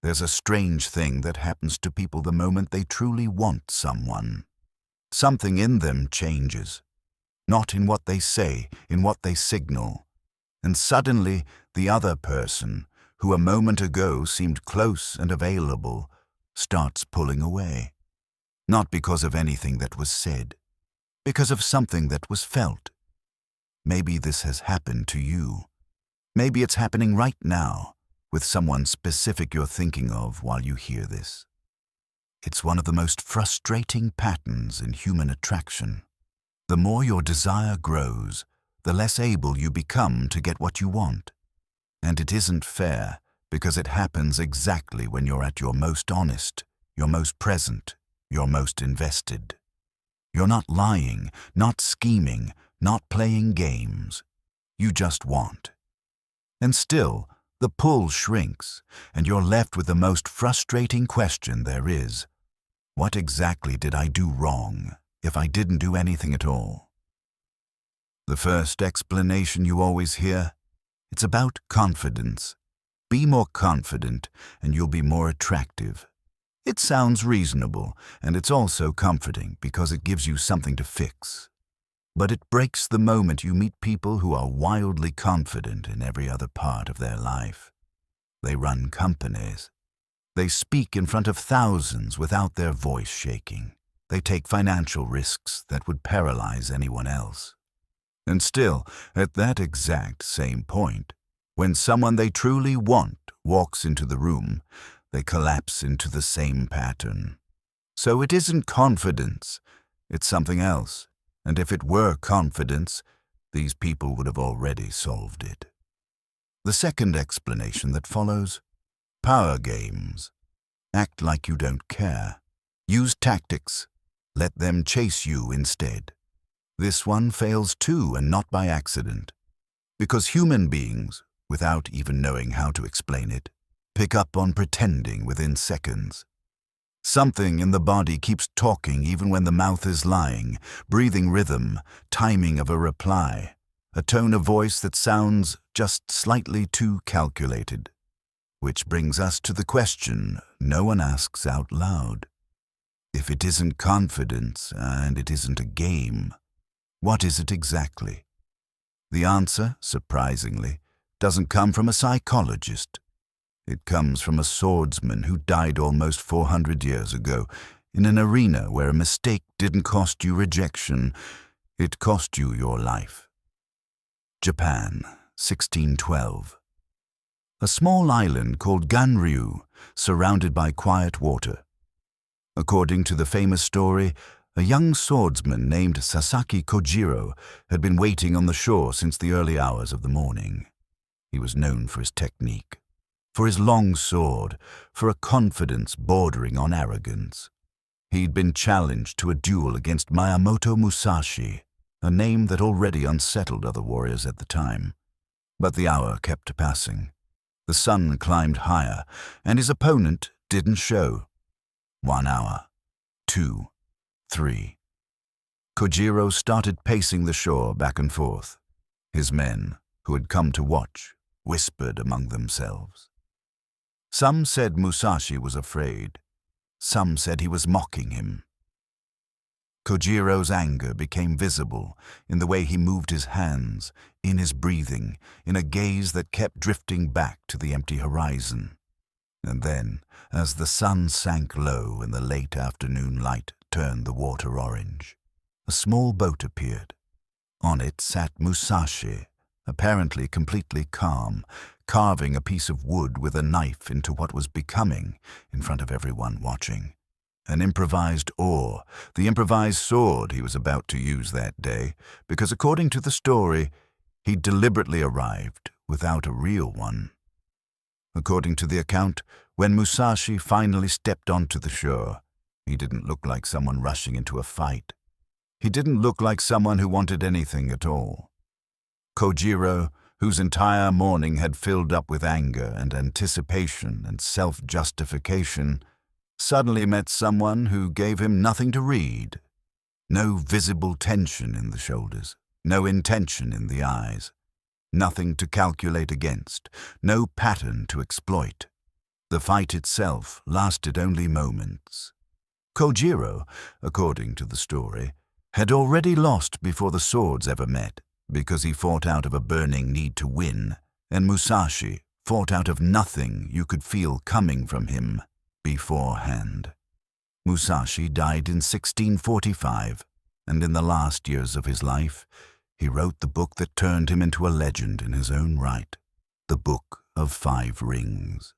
There's a strange thing that happens to people the moment they truly want someone. Something in them changes, not in what they say, in what they signal. And suddenly, the other person, who a moment ago seemed close and available, starts pulling away. Not because of anything that was said, because of something that was felt. Maybe this has happened to you. Maybe it's happening right now, with someone specific you're thinking of while you hear this. It's one of the most frustrating patterns in human attraction. The more your desire grows, the less able you become to get what you want. And it isn't fair, because it happens exactly when you're at your most honest, your most present, your most invested. You're not lying, not scheming, not playing games. You just want. And still, the pull shrinks, and you're left with the most frustrating question there is. What exactly did I do wrong, if I didn't do anything at all? The first explanation you always hear, it's about confidence. Be more confident, and you'll be more attractive. It sounds reasonable, and it's also comforting because it gives you something to fix. But it breaks the moment you meet people who are wildly confident in every other part of their life. They run companies. They speak in front of thousands without their voice shaking. They take financial risks that would paralyze anyone else. And still, at that exact same point, when someone they truly want walks into the room, they collapse into the same pattern. So it isn't confidence, it's something else. And if it were confidence, these people would have already solved it. The second explanation that follows: power games. Act like you don't care. Use tactics. Let them chase you instead. This one fails too, and not by accident. Because human beings, without even knowing how to explain it, pick up on pretending within seconds. Something in the body keeps talking even when the mouth is lying, breathing rhythm, timing of a reply, a tone of voice that sounds just slightly too calculated. Which brings us to the question no one asks out loud. If it isn't confidence and it isn't a game, what is it exactly? The answer, surprisingly, doesn't come from a psychologist. It comes from a swordsman who died almost 400 years ago in an arena where a mistake didn't cost you rejection, it cost you your life. Japan, 1612. A small island called Ganryu, surrounded by quiet water. According to the famous story, a young swordsman named Sasaki Kojiro had been waiting on the shore since the early hours of the morning. He was known for his technique, for his long sword, for a confidence bordering on arrogance. He'd been challenged to a duel against Miyamoto Musashi, a name that already unsettled other warriors at the time. But the hour kept passing. The sun climbed higher, and his opponent didn't show. 1 hour, 2, 3. Kojiro started pacing the shore back and forth. His men, who had come to watch, whispered among themselves. Some said Musashi was afraid. Some said he was mocking him. Kojiro's anger became visible in the way he moved his hands, in his breathing, in a gaze that kept drifting back to the empty horizon. And then, as the sun sank low and the late afternoon light turned the water orange, a small boat appeared. On it sat Musashi, apparently completely calm, carving a piece of wood with a knife into what was becoming, in front of everyone watching, an improvised oar, the improvised sword he was about to use that day, because according to the story, he'd deliberately arrived without a real one. According to the account, when Musashi finally stepped onto the shore, he didn't look like someone rushing into a fight. He didn't look like someone who wanted anything at all. Kojiro, whose entire morning had filled up with anger and anticipation and self-justification, suddenly met someone who gave him nothing to read. No visible tension in the shoulders, no intention in the eyes, nothing to calculate against, no pattern to exploit. The fight itself lasted only moments. Kojiro, according to the story, had already lost before the swords ever met, because he fought out of a burning need to win, and Musashi fought out of nothing you could feel coming from him beforehand. Musashi died in 1645, and in the last years of his life, he wrote the book that turned him into a legend in his own right, the Book of 5 Rings.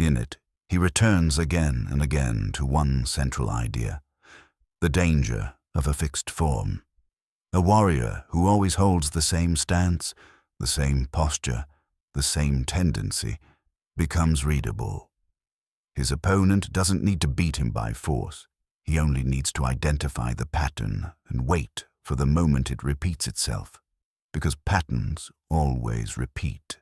In it, he returns again and again to one central idea, the danger of a fixed form. A warrior who always holds the same stance, the same posture, the same tendency, becomes readable. His opponent doesn't need to beat him by force. He only needs to identify the pattern and wait for the moment it repeats itself, because patterns always repeat.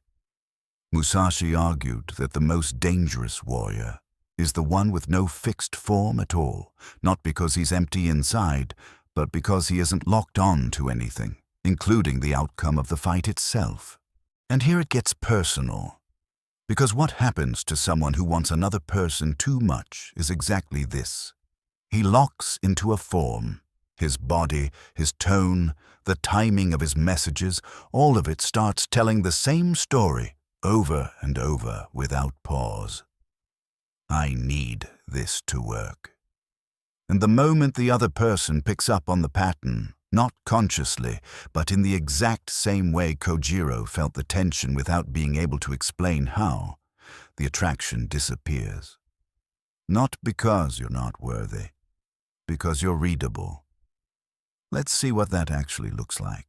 Musashi argued that the most dangerous warrior is the one with no fixed form at all, not because he's empty inside, but because he isn't locked on to anything, including the outcome of the fight itself. And here it gets personal, because what happens to someone who wants another person too much is exactly this. He locks into a form. His body, his tone, the timing of his messages, all of it starts telling the same story over and over without pause. I need this to work. And the moment the other person picks up on the pattern, not consciously, but in the exact same way Kojiro felt the tension without being able to explain how, the attraction disappears. Not because you're not worthy, because you're readable. Let's see what that actually looks like,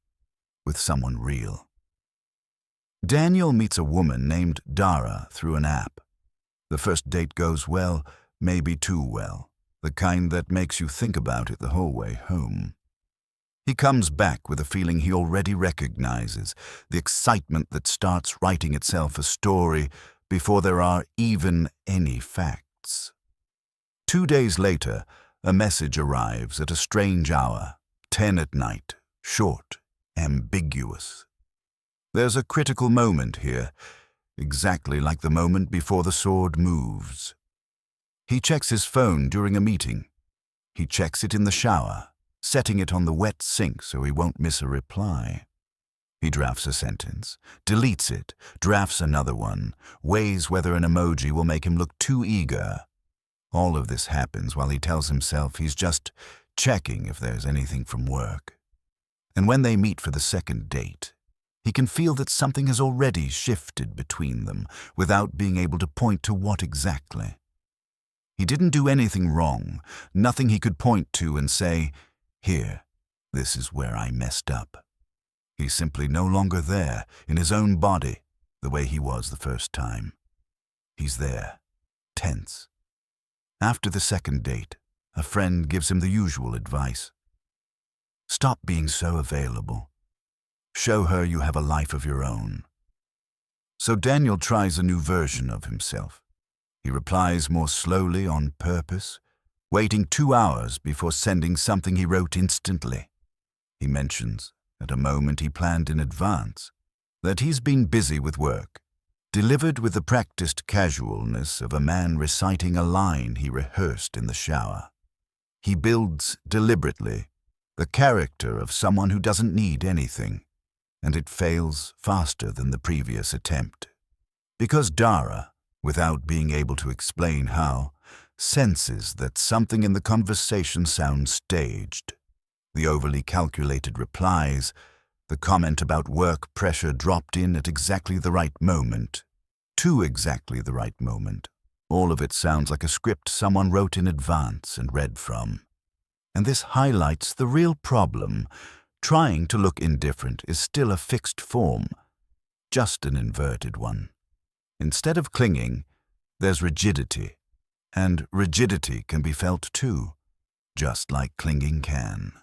with someone real. Daniel meets a woman named Dara through an app. The first date goes well, maybe too well, the kind that makes you think about it the whole way home. He comes back with a feeling he already recognizes, the excitement that starts writing itself a story before there are even any facts. 2 days later, a message arrives at a strange hour, 10 at night, short, ambiguous. There's a critical moment here, exactly like the moment before the sword moves. He checks his phone during a meeting. He checks it in the shower, setting it on the wet sink so he won't miss a reply. He drafts a sentence, deletes it, drafts another one, weighs whether an emoji will make him look too eager. All of this happens while he tells himself he's just checking if there's anything from work. And when they meet for the second date, he can feel that something has already shifted between them without being able to point to what exactly. He didn't do anything wrong, nothing he could point to and say, "Here, this is where I messed up." He's simply no longer there, in his own body, the way he was the first time. He's there, tense. After the second date, a friend gives him the usual advice. Stop being so available. Show her you have a life of your own. So Daniel tries a new version of himself. He replies more slowly on purpose, waiting 2 hours before sending something he wrote instantly. He mentions, at a moment he planned in advance, that he's been busy with work, delivered with the practiced casualness of a man reciting a line he rehearsed in the shower. He builds deliberately the character of someone who doesn't need anything, and it fails faster than the previous attempt. Because Dara, without being able to explain how, senses that something in the conversation sounds staged. The overly calculated replies, the comment about work pressure dropped in at exactly the right moment, too exactly the right moment. All of it sounds like a script someone wrote in advance and read from. And this highlights the real problem. Trying to look indifferent is still a fixed form, just an inverted one. Instead of clinging, there's rigidity, and rigidity can be felt too, just like clinging can.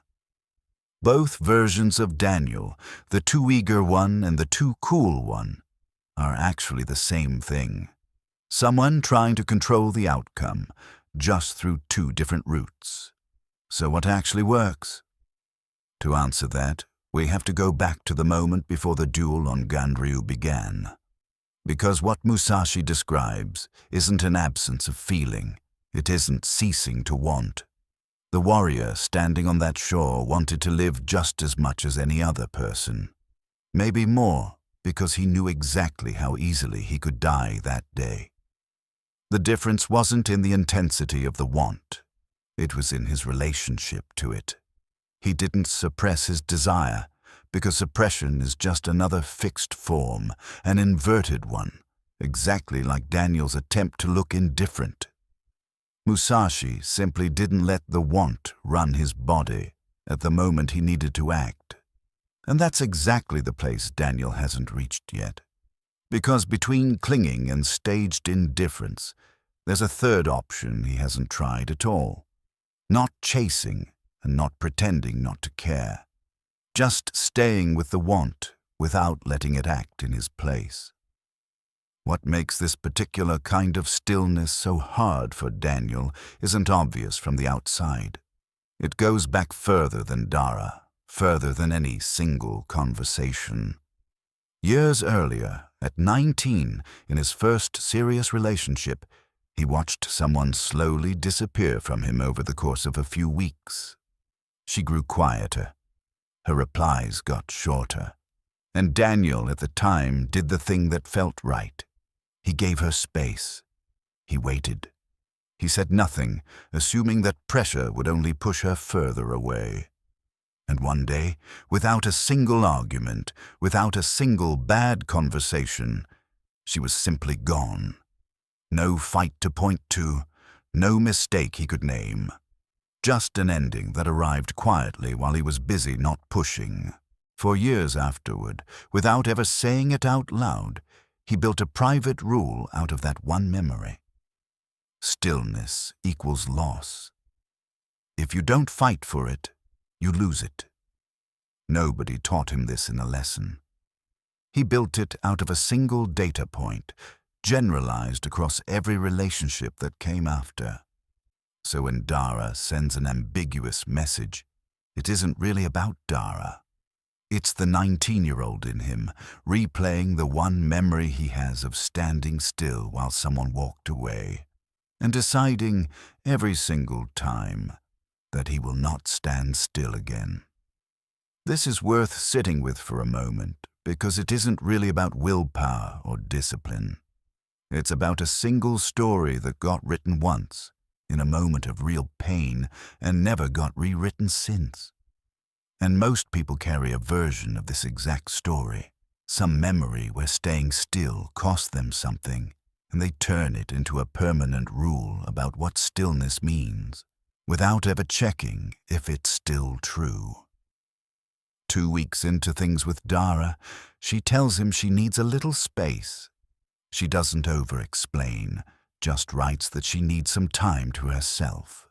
Both versions of Daniel, the too eager one and the too cool one, are actually the same thing. Someone trying to control the outcome, just through 2 different routes. So what actually works? To answer that, we have to go back to the moment before the duel on Ganryu began. Because what Musashi describes isn't an absence of feeling. It isn't ceasing to want. The warrior standing on that shore wanted to live just as much as any other person. Maybe more, because he knew exactly how easily he could die that day. The difference wasn't in the intensity of the want. It was in his relationship to it. He didn't suppress his desire, because suppression is just another fixed form, an inverted one, exactly like Daniel's attempt to look indifferent. Musashi simply didn't let the want run his body at the moment he needed to act. And that's exactly the place Daniel hasn't reached yet. Because between clinging and staged indifference, there's a third option he hasn't tried at all. Not chasing and not pretending not to care. Just staying with the want without letting it act in his place. What makes this particular kind of stillness so hard for Daniel isn't obvious from the outside. It goes back further than Dara, further than any single conversation. Years earlier, at 19, in his first serious relationship, he watched someone slowly disappear from him over the course of a few weeks. She grew quieter. Her replies got shorter. And Daniel, at the time, did the thing that felt right. He gave her space. He waited. He said nothing, assuming that pressure would only push her further away. And one day, without a single argument, without a single bad conversation, she was simply gone. No fight to point to, no mistake he could name. Just an ending that arrived quietly while he was busy not pushing. For years afterward, without ever saying it out loud, he built a private rule out of that one memory. Stillness equals loss. If you don't fight for it, you lose it. Nobody taught him this in a lesson. He built it out of a single data point, generalized across every relationship that came after. So when Dara sends an ambiguous message, it isn't really about Dara. It's the 19-year-old in him, replaying the one memory he has of standing still while someone walked away, and deciding every single time that he will not stand still again. This is worth sitting with for a moment, because it isn't really about willpower or discipline. It's about a single story that got written once, in a moment of real pain, and never got rewritten since. And most people carry a version of this exact story, some memory where staying still cost them something, and they turn it into a permanent rule about what stillness means, without ever checking if it's still true. 2 weeks into things with Dara, she tells him she needs a little space. She doesn't over-explain, just writes that she needs some time to herself.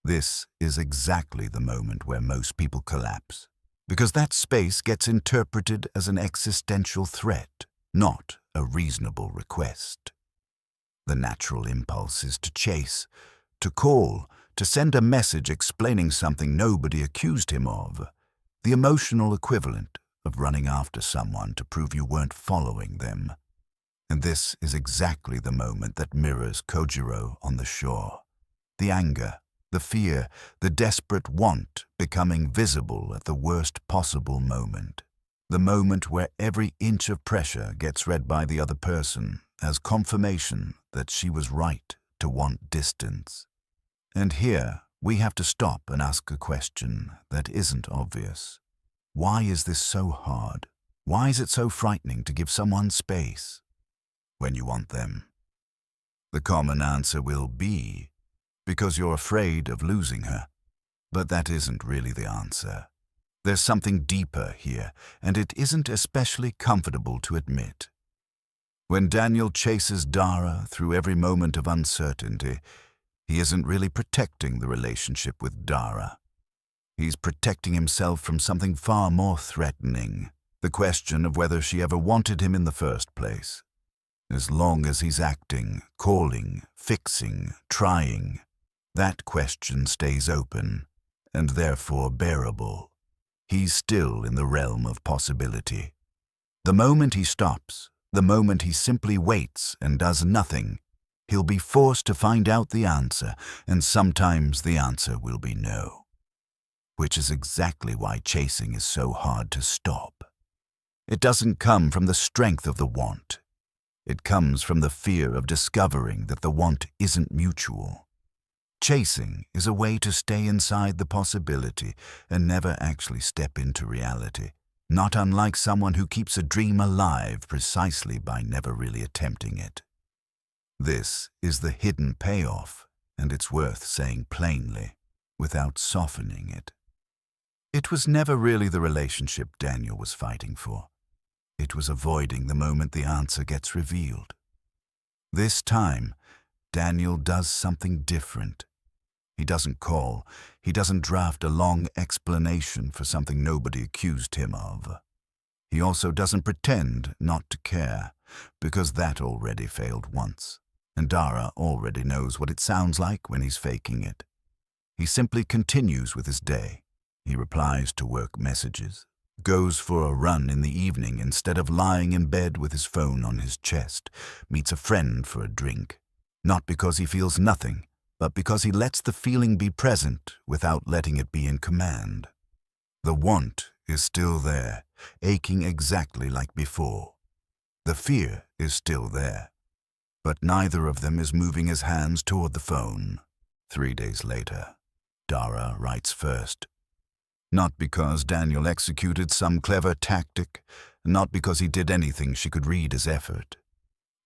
This is exactly the moment where most people collapse, because that space gets interpreted as an existential threat, not a reasonable request. The natural impulse is to chase, to call, to send a message explaining something nobody accused him of, the emotional equivalent of running after someone to prove you weren't following them. And this is exactly the moment that mirrors Kojiro on the shore. The anger, the fear, the desperate want becoming visible at the worst possible moment. The moment where every inch of pressure gets read by the other person as confirmation that she was right to want distance. And here we have to stop and ask a question that isn't obvious. Why is this so hard? Why is it so frightening to give someone space when you want them? The common answer will be, because you're afraid of losing her. But that isn't really the answer. There's something deeper here, and it isn't especially comfortable to admit. When Daniel chases Dara through every moment of uncertainty, he isn't really protecting the relationship with Dara. He's protecting himself from something far more threatening, the question of whether she ever wanted him in the first place. As long as he's acting, calling, fixing, trying, that question stays open, and therefore bearable. He's still in the realm of possibility. The moment he stops, The moment he simply waits and does nothing, he'll be forced to find out the answer, and sometimes the answer will be no. Which is exactly why chasing is so hard to stop. It doesn't come from the strength of the want. It comes from the fear of discovering that the want isn't mutual. Chasing is a way to stay inside the possibility and never actually step into reality, not unlike someone who keeps a dream alive precisely by never really attempting it. This is the hidden payoff, and it's worth saying plainly, without softening it. It was never really the relationship Daniel was fighting for. It was avoiding the moment the answer gets revealed. This time, Daniel does something different. He doesn't call. He doesn't draft a long explanation for something nobody accused him of. He also doesn't pretend not to care, because that already failed once, and Dara already knows what it sounds like when he's faking it. He simply continues with his day. He replies to work messages, goes for a run in the evening instead of lying in bed with his phone on his chest, meets a friend for a drink, not because he feels nothing, but because he lets the feeling be present without letting it be in command. The want is still there, aching exactly like before. The fear is still there, but neither of them is moving his hands toward the phone. 3 days later, Dara writes first. Not because Daniel executed some clever tactic, not because he did anything she could read as effort.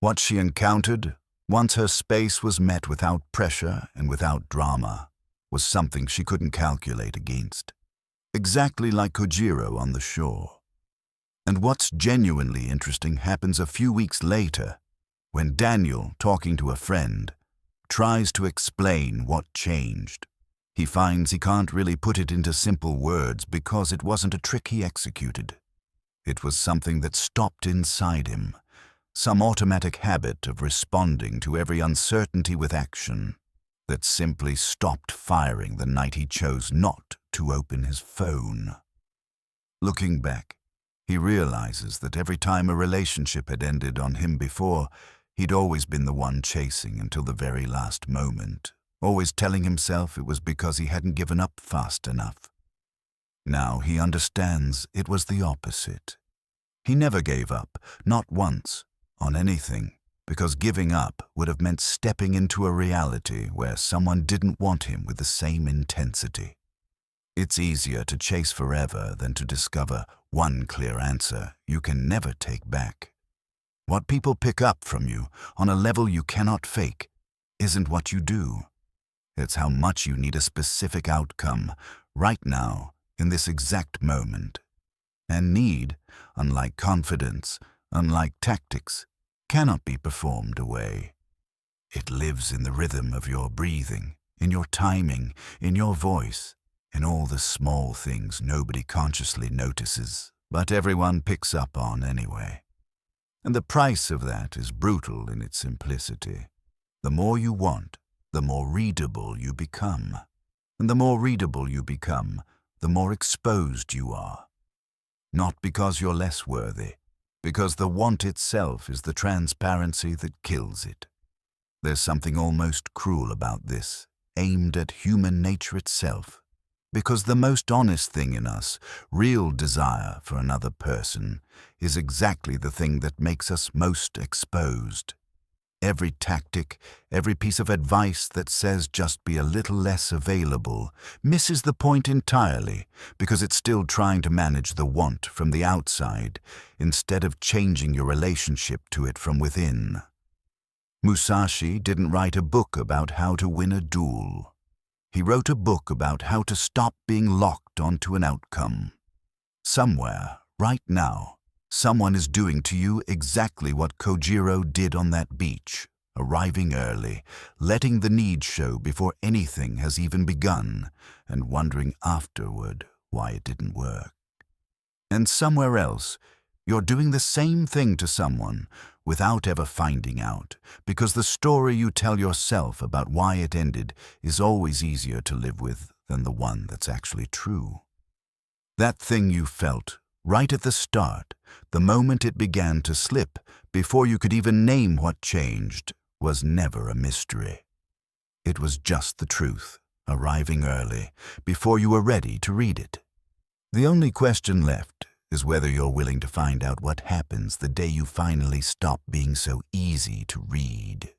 What she encountered, once her space was met without pressure and without drama, was something she couldn't calculate against. Exactly like Kojiro on the shore. And what's genuinely interesting happens a few weeks later, when Daniel, talking to a friend, tries to explain what changed. He finds he can't really put it into simple words because it wasn't a trick he executed. It was something that stopped inside him, some automatic habit of responding to every uncertainty with action that simply stopped firing the night he chose not to open his phone. Looking back, he realizes that every time a relationship had ended on him before, he'd always been the one chasing until the very last moment, always telling himself it was because he hadn't given up fast enough. Now he understands it was the opposite. He never gave up, not once, on anything, because giving up would have meant stepping into a reality where someone didn't want him with the same intensity. It's easier to chase forever than to discover one clear answer you can never take back. What people pick up from you on a level you cannot fake isn't what you do. It's how much you need a specific outcome, right now, in this exact moment. And need, unlike confidence, unlike tactics, cannot be performed away. It lives in the rhythm of your breathing, in your timing, in your voice, in all the small things nobody consciously notices, but everyone picks up on anyway. And the price of that is brutal in its simplicity. The more you want, the more readable you become. And the more readable you become, the more exposed you are. Not because you're less worthy, because the want itself is the transparency that kills it. There's something almost cruel about this, aimed at human nature itself, because the most honest thing in us, real desire for another person, is exactly the thing that makes us most exposed. Every tactic, every piece of advice that says just be a little less available misses the point entirely because it's still trying to manage the want from the outside instead of changing your relationship to it from within. Musashi didn't write a book about how to win a duel. He wrote a book about how to stop being locked onto an outcome. Somewhere, right now, someone is doing to you exactly what Kojiro did on that beach, arriving early, letting the need show before anything has even begun, and wondering afterward why it didn't work. And somewhere else, you're doing the same thing to someone without ever finding out, because the story you tell yourself about why it ended is always easier to live with than the one that's actually true. That thing you felt Right at the start, the moment it began to slip, before you could even name what changed, was never a mystery. It was just the truth, arriving early, before you were ready to read it. The only question left is whether you're willing to find out what happens the day you finally stop being so easy to read.